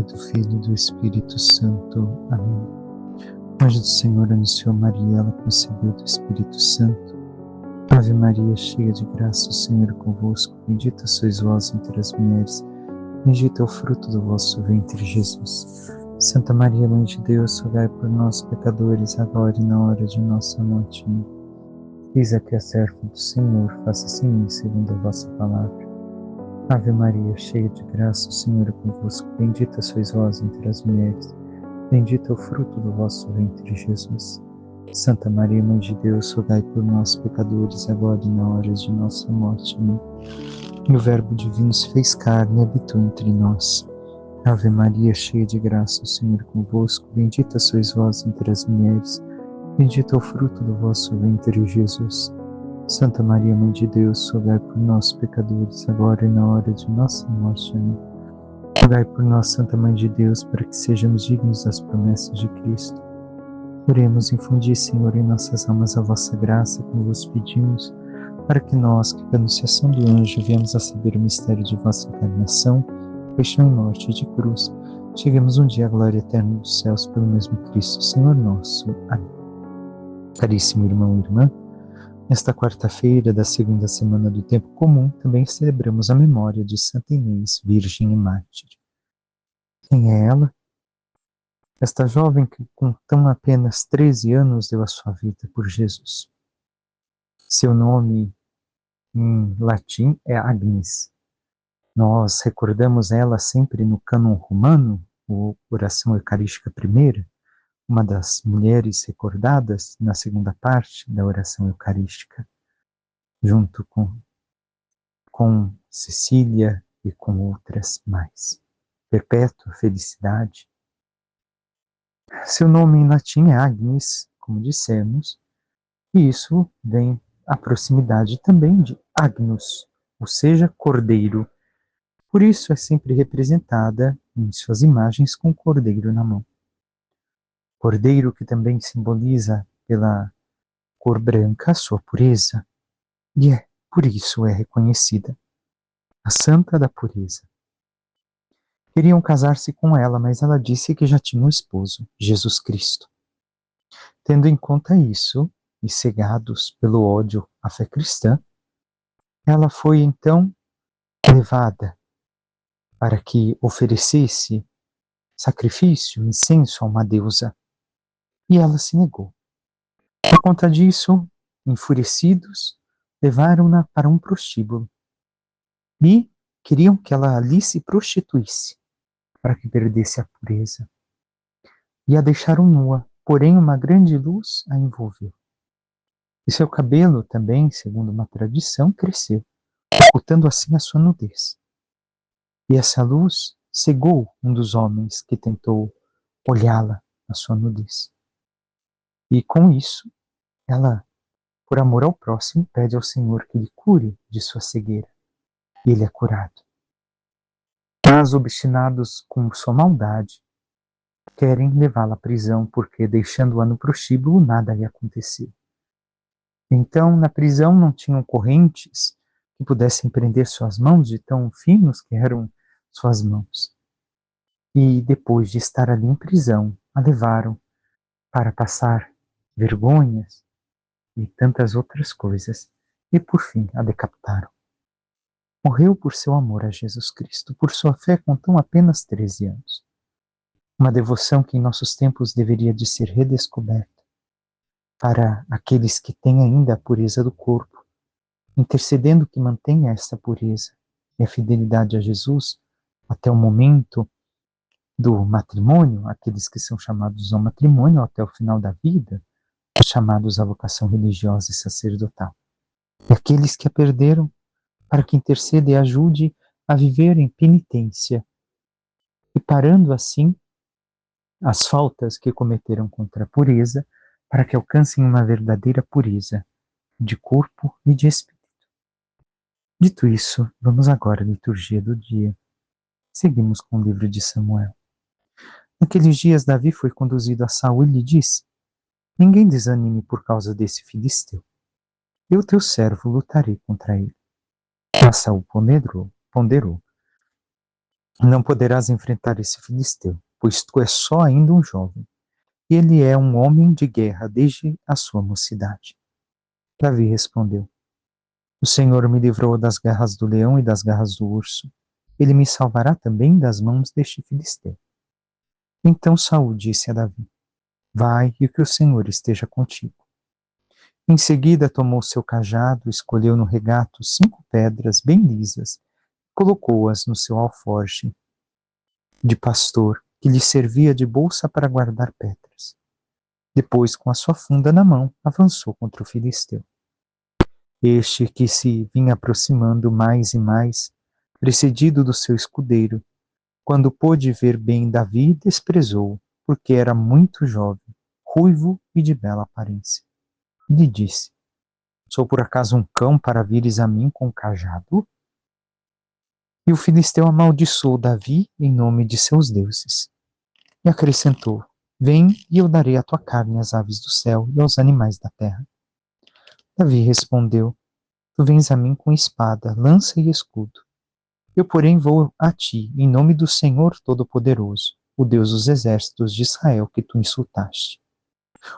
do Filho e do Espírito Santo. Amém. O anjo do Senhor anunciou Maria, ela concebeu do Espírito Santo. Ave Maria, cheia de graça, o Senhor é convosco. Bendita sois vós entre as mulheres, bendito é o fruto do vosso ventre, Jesus. Santa Maria, Mãe de Deus, rogai por nós, pecadores, agora e na hora de nossa morte. Amém. Eis aqui a serva do Senhor, faça-se em mim segundo a vossa palavra. Ave Maria, cheia de graça, o Senhor é convosco. Bendita sois vós entre as mulheres, bendito é o fruto do vosso ventre, Jesus. Santa Maria, Mãe de Deus, rogai por nós, pecadores, agora e na hora de nossa morte. Amém. E o Verbo divino se fez carne e habitou entre nós. Ave Maria, cheia de graça, o Senhor é convosco. Bendita sois vós entre as mulheres, bendito é o fruto do vosso ventre, Jesus. Santa Maria, Mãe de Deus, rogai por nós, pecadores, agora e na hora de nossa morte. Amém. Rogai por nós, Santa Mãe de Deus, para que sejamos dignos das promessas de Cristo. Oremos, infundi, Senhor, em nossas almas a vossa graça, como vos pedimos, para que nós, que pela anunciação do anjo viemos a saber o mistério de vossa encarnação, paixão e morte de cruz, cheguemos um dia à glória eterna dos céus pelo mesmo Cristo, Senhor nosso. Amém. Caríssimo irmão e irmã, nesta quarta-feira da segunda semana do tempo comum, também celebramos a memória de Santa Inês, Virgem e Mártir. Quem é ela? Esta jovem que com tão apenas 13 anos deu a sua vida por Jesus. Seu nome em latim é Agnes. Nós recordamos ela sempre no cânon romano, ou oração eucarística primeira, uma das mulheres recordadas na segunda parte da oração eucarística, junto com Cecília e com outras mais. Perpétua felicidade. Seu nome em latim é Agnes, como dissemos, e isso vem à proximidade também de Agnus, ou seja, cordeiro. Por isso é sempre representada em suas imagens com o cordeiro na mão. Cordeiro que também simboliza pela cor branca a sua pureza, e por isso é reconhecida a santa da pureza. Queriam casar-se com ela, mas ela disse que já tinha um esposo, Jesus Cristo. Tendo em conta isso, e cegados pelo ódio à fé cristã, ela foi então levada para que oferecesse sacrifício, incenso a uma deusa, e ela se negou. Por conta disso, enfurecidos, levaram-na para um prostíbulo e queriam que ela ali se prostituísse para que perdesse a pureza. E a deixaram nua, porém uma grande luz a envolveu. E seu cabelo também, segundo uma tradição, cresceu, ocultando assim a sua nudez. E essa luz cegou um dos homens que tentou olhá-la na sua nudez. E com isso, ela, por amor ao próximo, pede ao Senhor que lhe cure de sua cegueira. E ele é curado. Mas, obstinados com sua maldade, querem levá-la à prisão, porque, deixando-a no prostíbulo, nada lhe aconteceu. Então, na prisão não tinham correntes que pudessem prender suas mãos, de tão finos que eram suas mãos. E, depois de estar ali em prisão, a levaram para passar vergonhas e tantas outras coisas, e, por fim, a decapitaram. Morreu por seu amor a Jesus Cristo, por sua fé com tão apenas 13 anos. Uma devoção que em nossos tempos deveria de ser redescoberta para aqueles que têm ainda a pureza do corpo, intercedendo que mantenha essa pureza e a fidelidade a Jesus até o momento do matrimônio, aqueles que são chamados ao matrimônio até o final da vida, chamados à vocação religiosa e sacerdotal. E aqueles que a perderam, para que interceda e ajude a viver em penitência, e parando assim as faltas que cometeram contra a pureza, para que alcancem uma verdadeira pureza de corpo e de espírito. Dito isso, vamos agora à liturgia do dia. Seguimos com o livro de Samuel. Naqueles dias, Davi foi conduzido a Saul e lhe disse: ninguém desanime por causa desse filisteu. Eu, teu servo, lutarei contra ele. Mas Saul ponderou. Não poderás enfrentar esse filisteu, pois tu és só ainda um jovem. E ele é um homem de guerra desde a sua mocidade. Davi respondeu: O Senhor me livrou das garras do leão e das garras do urso. Ele me salvará também das mãos deste filisteu. Então Saul disse a Davi: Vai e que o Senhor esteja contigo. Em seguida tomou seu cajado, escolheu no regato 5 pedras bem lisas, colocou-as no seu alforje de pastor, que lhe servia de bolsa para guardar pedras. Depois, com a sua funda na mão, avançou contra o filisteu. Este, que se vinha aproximando mais e mais, precedido do seu escudeiro, quando pôde ver bem Davi, desprezou-o, porque era muito jovem, ruivo e de bela aparência. Lhe disse: Sou por acaso um cão para vires a mim com cajado? E o filisteu amaldiçoou Davi em nome de seus deuses. E acrescentou: Vem e eu darei a tua carne às aves do céu e aos animais da terra. Davi respondeu: Tu vens a mim com espada, lança e escudo. Eu, porém, vou a ti, em nome do Senhor Todo-Poderoso, o Deus dos exércitos de Israel, que tu insultaste.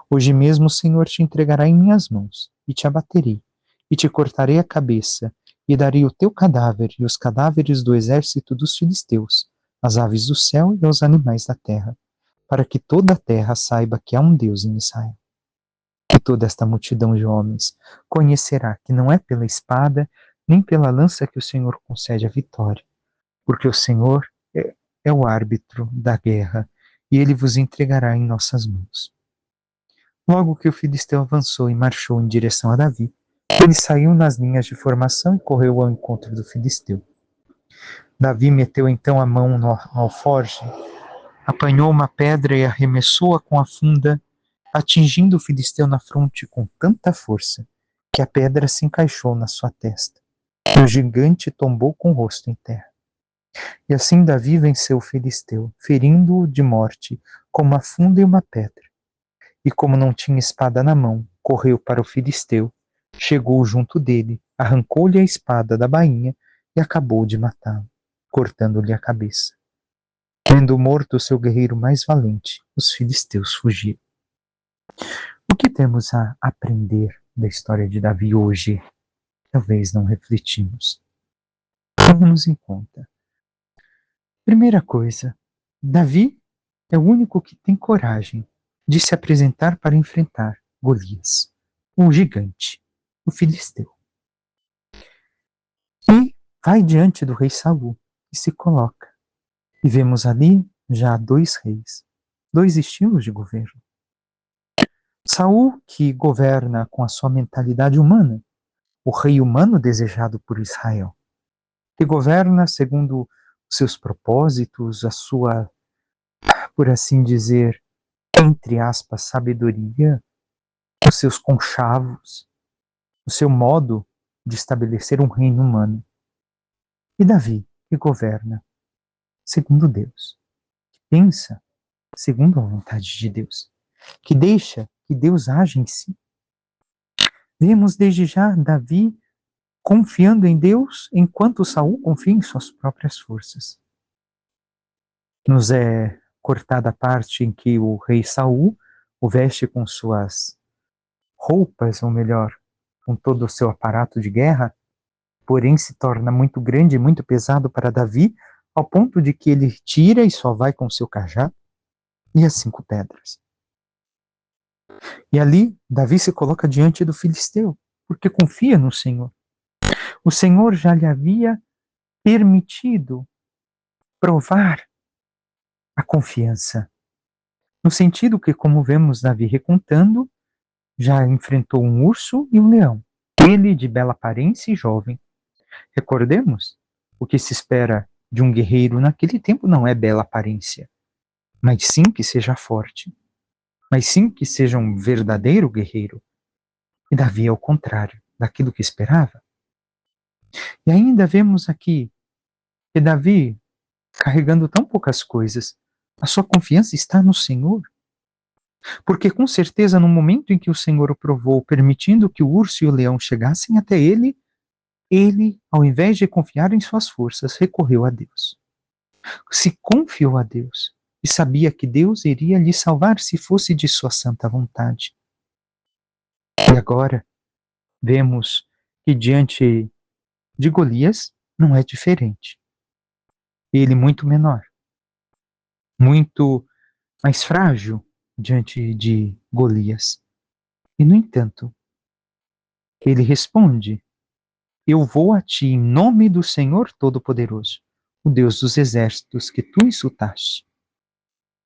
Hoje mesmo o Senhor te entregará em minhas mãos, e te abaterei, e te cortarei a cabeça, e darei o teu cadáver e os cadáveres do exército dos filisteus, às aves do céu e aos animais da terra, para que toda a terra saiba que há um Deus em Israel. E toda esta multidão de homens conhecerá que não é pela espada, nem pela lança que o Senhor concede a vitória, porque o Senhor é o árbitro da guerra, e ele vos entregará em nossas mãos. Logo que o filisteu avançou e marchou em direção a Davi, ele saiu nas linhas de formação e correu ao encontro do filisteu. Davi meteu então a mão no alforje, apanhou uma pedra e arremessou-a com a funda, atingindo o filisteu na fronte com tanta força que a pedra se encaixou na sua testa. E o gigante tombou com o rosto em terra. E assim Davi venceu o filisteu, ferindo-o de morte com uma funda e uma pedra. E como não tinha espada na mão, correu para o filisteu, chegou junto dele, arrancou-lhe a espada da bainha e acabou de matá-lo, cortando-lhe a cabeça. Tendo morto o seu guerreiro mais valente, os filisteus fugiram. O que temos a aprender da história de Davi hoje? Talvez não refletimos. Tenhamos em conta. Primeira coisa, Davi é o único que tem coragem de se apresentar para enfrentar Golias, um gigante, o filisteu. E vai diante do rei Saul e se coloca. E vemos ali já 2 reis, 2 estilos de governo. Saul, que governa com a sua mentalidade humana, o rei humano desejado por Israel, que governa segundo os seus propósitos, a sua, por assim dizer, entre aspas, sabedoria, os seus conchavos, o seu modo de estabelecer um reino humano. E Davi, que governa segundo Deus, que pensa segundo a vontade de Deus, que deixa que Deus age em si. Vemos desde já Davi confiando em Deus, enquanto Saul confia em suas próprias forças. Nos é cortada a parte em que o rei Saul o veste com suas roupas, ou melhor, com todo o seu aparato de guerra, porém se torna muito grande e muito pesado para Davi, ao ponto de que ele tira e só vai com seu cajado e as 5 pedras. E ali, Davi se coloca diante do filisteu, porque confia no Senhor. O Senhor já lhe havia permitido provar a confiança. No sentido que, como vemos Davi recontando, já enfrentou um urso e um leão. Ele de bela aparência e jovem. Recordemos, o que se espera de um guerreiro naquele tempo não é bela aparência, mas sim que seja forte, mas sim que seja um verdadeiro guerreiro. E Davi é o contrário daquilo que esperava. E ainda vemos aqui que Davi, carregando tão poucas coisas, a sua confiança está no Senhor. Porque com certeza no momento em que o Senhor o provou, permitindo que o urso e o leão chegassem até ele, ao invés de confiar em suas forças, recorreu a Deus. se confiou a Deus e sabia que Deus iria lhe salvar se fosse de sua santa vontade. E agora vemos que diante de Golias não é diferente. Ele muito menor, muito mais frágil diante de Golias. E, no entanto, ele responde: eu vou a ti em nome do Senhor Todo-Poderoso, o Deus dos exércitos que tu insultaste.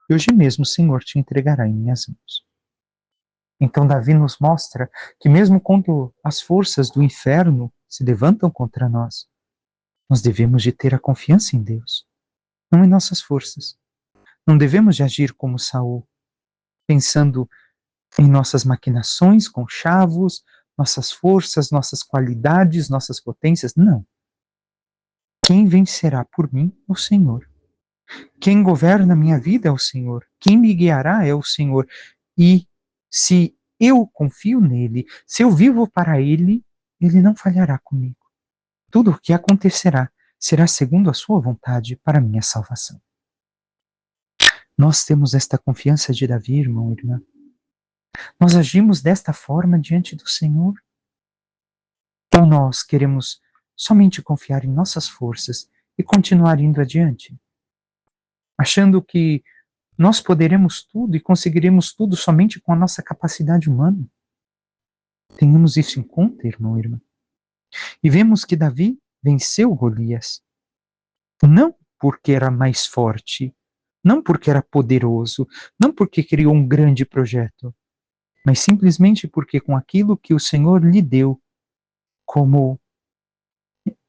E hoje mesmo o Senhor te entregará em minhas mãos. Então Davi nos mostra que mesmo quando as forças do inferno se levantam contra nós, nós devemos de ter a confiança em Deus, não em nossas forças. Não devemos de agir como Saul, pensando em nossas maquinações, conchavos, nossas forças, nossas qualidades, nossas potências. Não. Quem vencerá por mim é o Senhor. Quem governa a minha vida é o Senhor. Quem me guiará é o Senhor. E se eu confio nele, se eu vivo para ele, ele não falhará comigo. Tudo o que acontecerá será segundo a sua vontade para a minha salvação. Nós temos esta confiança de Davi, irmão e irmã. Nós agimos desta forma diante do Senhor? Ou nós queremos somente confiar em nossas forças e continuar indo adiante, achando que nós poderemos tudo e conseguiremos tudo somente com a nossa capacidade humana? Tenhamos isso em conta, irmão e irmã. E vemos que Davi venceu Golias, não porque era mais forte, não porque era poderoso, não porque criou um grande projeto, mas simplesmente porque com aquilo que o Senhor lhe deu como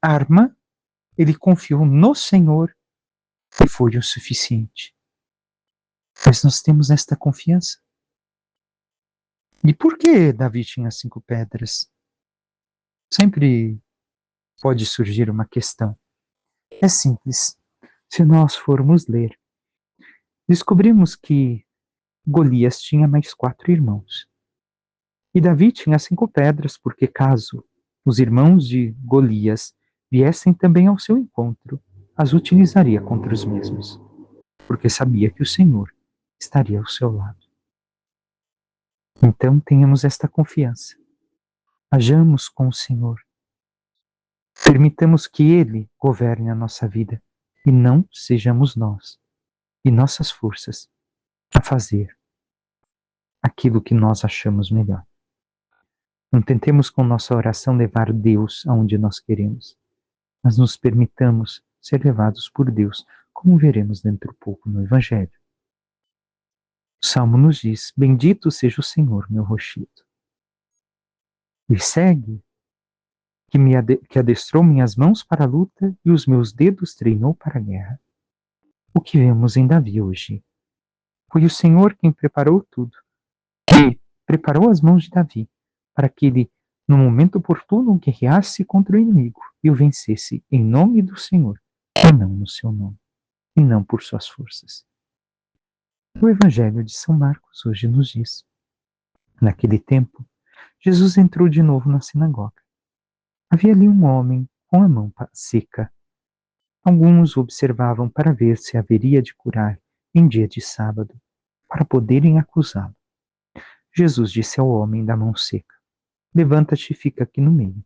arma, ele confiou no Senhor e foi o suficiente. Mas nós temos esta confiança. E por que Davi tinha 5 pedras? Sempre pode surgir uma questão. É simples. Se nós formos ler, descobrimos que Golias tinha mais 4 irmãos. E Davi tinha 5 pedras, porque caso os irmãos de Golias viessem também ao seu encontro, as utilizaria contra os mesmos, porque sabia que o Senhor estaria ao seu lado. Então tenhamos esta confiança. Hajamos com o Senhor. Permitamos que Ele governe a nossa vida e não sejamos nós e nossas forças a fazer aquilo que nós achamos melhor. Não tentemos com nossa oração levar Deus aonde nós queremos, mas nos permitamos ser levados por Deus, como veremos dentro de pouco no Evangelho. O Salmo nos diz: bendito seja o Senhor, meu rochedo. E segue: que adestrou minhas mãos para a luta e os meus dedos treinou para a guerra. O que vemos em Davi hoje? Foi o Senhor quem preparou tudo. E preparou as mãos de Davi para que ele, no momento oportuno, guerreasse contra o inimigo e o vencesse em nome do Senhor, e não no seu nome, e não por suas forças. O Evangelho de São Marcos hoje nos diz: naquele tempo, Jesus entrou de novo na sinagoga. Havia ali um homem com a mão seca. Alguns o observavam para ver se haveria de curar em dia de sábado, para poderem acusá-lo. Jesus disse ao homem da mão seca: levanta-te e fica aqui no meio.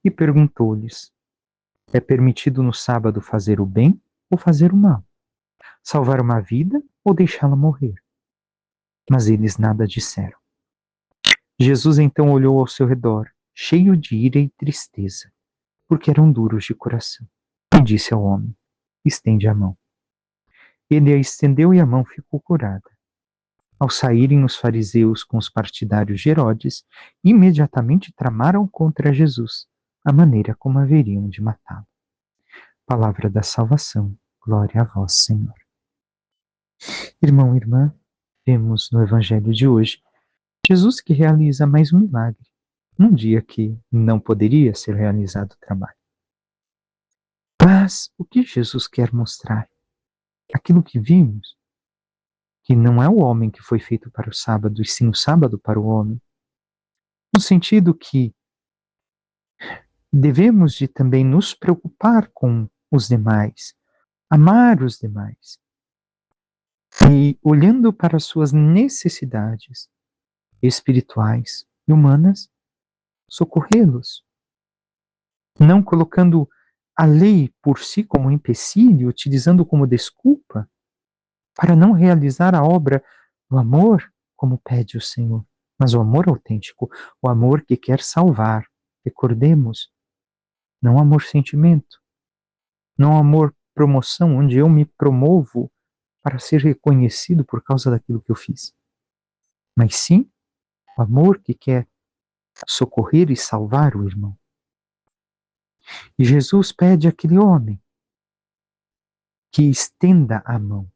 E perguntou-lhes: é permitido no sábado fazer o bem ou fazer o mal? Salvar uma vida ou deixá-la morrer? Mas eles nada disseram. Jesus então olhou ao seu redor, cheio de ira e tristeza, porque eram duros de coração, e disse ao homem: estende a mão. Ele a estendeu e a mão ficou curada. Ao saírem os fariseus com os partidários de Herodes, imediatamente tramaram contra Jesus a maneira como haveriam de matá-lo. Palavra da salvação, glória a vós, Senhor. Irmão e irmã, vemos no Evangelho de hoje Jesus que realiza mais um milagre, num dia que não poderia ser realizado o trabalho. Mas o que Jesus quer mostrar? Aquilo que vimos, que não é o homem que foi feito para o sábado, e sim o sábado para o homem, no sentido que devemos de também nos preocupar com os demais, amar os demais e, olhando para as suas necessidades espirituais e humanas, socorrê-los, não colocando a lei por si como empecilho, utilizando como desculpa para não realizar a obra do amor como pede o Senhor, mas o amor autêntico, o amor que quer salvar. Recordemos, não amor sentimento, não amor promoção, onde eu me promovo para ser reconhecido por causa daquilo que eu fiz, mas sim o amor que quer socorrer e salvar o irmão. E Jesus pede àquele homem que estenda a mão.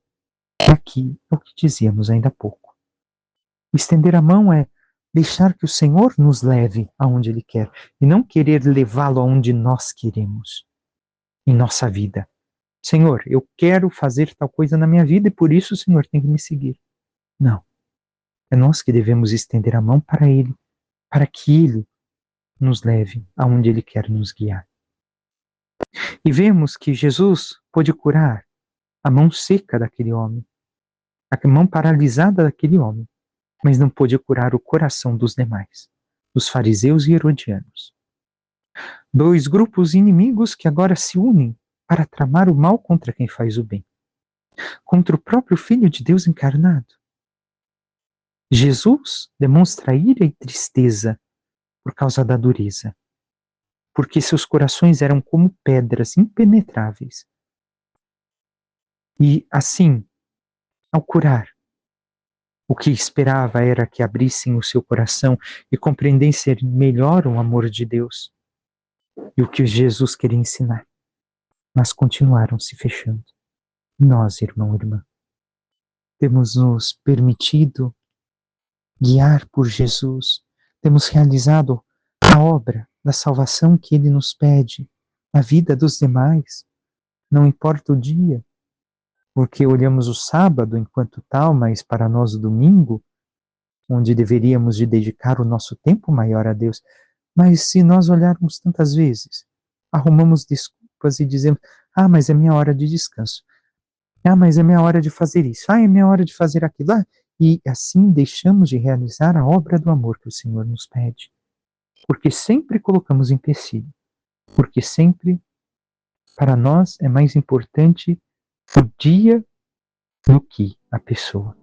Aqui é o que dizíamos ainda há pouco. Estender a mão é deixar que o Senhor nos leve aonde Ele quer e não querer levá-lo aonde nós queremos em nossa vida. Senhor, eu quero fazer tal coisa na minha vida e por isso o Senhor tem que me seguir. Não. É nós que devemos estender a mão para Ele, para que Ele nos leve aonde Ele quer nos guiar. E vemos que Jesus pôde curar a mão seca daquele homem, a mão paralisada daquele homem, mas não pôde curar o coração dos demais, dos fariseus e herodianos. Dois grupos inimigos que agora se unem para tramar o mal contra quem faz o bem, contra o próprio Filho de Deus encarnado. Jesus demonstra ira e tristeza por causa da dureza, porque seus corações eram como pedras impenetráveis. E assim, ao curar, o que esperava era que abrissem o seu coração e compreendessem melhor o amor de Deus e o que Jesus queria ensinar, mas continuaram se fechando. Nós, irmão e irmã, temos nos permitido guiar por Jesus, temos realizado a obra da salvação que Ele nos pede, a vida dos demais, não importa o dia, porque olhamos o sábado enquanto tal, mas para nós o domingo, onde deveríamos de dedicar o nosso tempo maior a Deus. Mas se nós olharmos tantas vezes, arrumamos desculpas e dizemos, mas é minha hora de descanso. Mas é minha hora de fazer isso. É minha hora de fazer aquilo. E assim deixamos de realizar a obra do amor que o Senhor nos pede. Porque sempre colocamos empecilho. Porque sempre, para nós, é mais importante o dia do que a pessoa.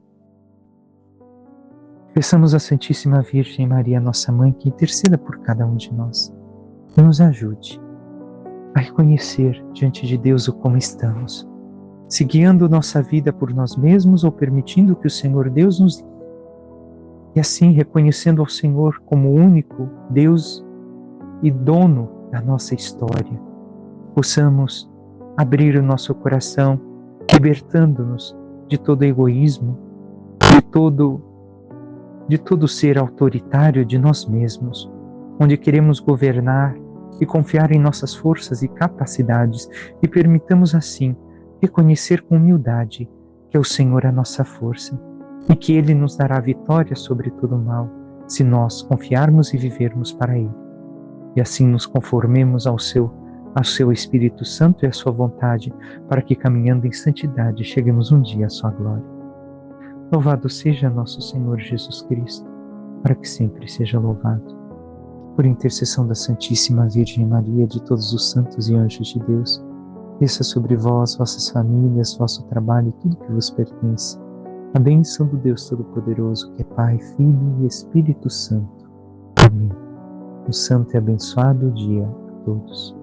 Peçamos à Santíssima Virgem Maria, nossa Mãe, que interceda por cada um de nós e nos ajude a reconhecer diante de Deus o como estamos, se guiando nossa vida por nós mesmos ou permitindo que o Senhor Deus nos guie. E assim, reconhecendo ao Senhor como o único Deus e dono da nossa história, possamos abrir o nosso coração, libertando-nos de todo egoísmo, de todo ser autoritário de nós mesmos, onde queremos governar e confiar em nossas forças e capacidades, e permitamos assim reconhecer com humildade que é o Senhor a nossa força e que Ele nos dará vitória sobre todo o mal, se nós confiarmos e vivermos para Ele. E assim nos conformemos ao seu Espírito Santo e à sua vontade, para que caminhando em santidade cheguemos um dia à sua glória. Louvado seja nosso Senhor Jesus Cristo, para que sempre seja louvado. Por intercessão da Santíssima Virgem Maria, de todos os santos e anjos de Deus, desça sobre vós, vossas famílias, vosso trabalho e tudo que vos pertence. A bênção do Deus Todo-Poderoso, que é Pai, Filho e Espírito Santo. Amém. Um santo e abençoado dia a todos.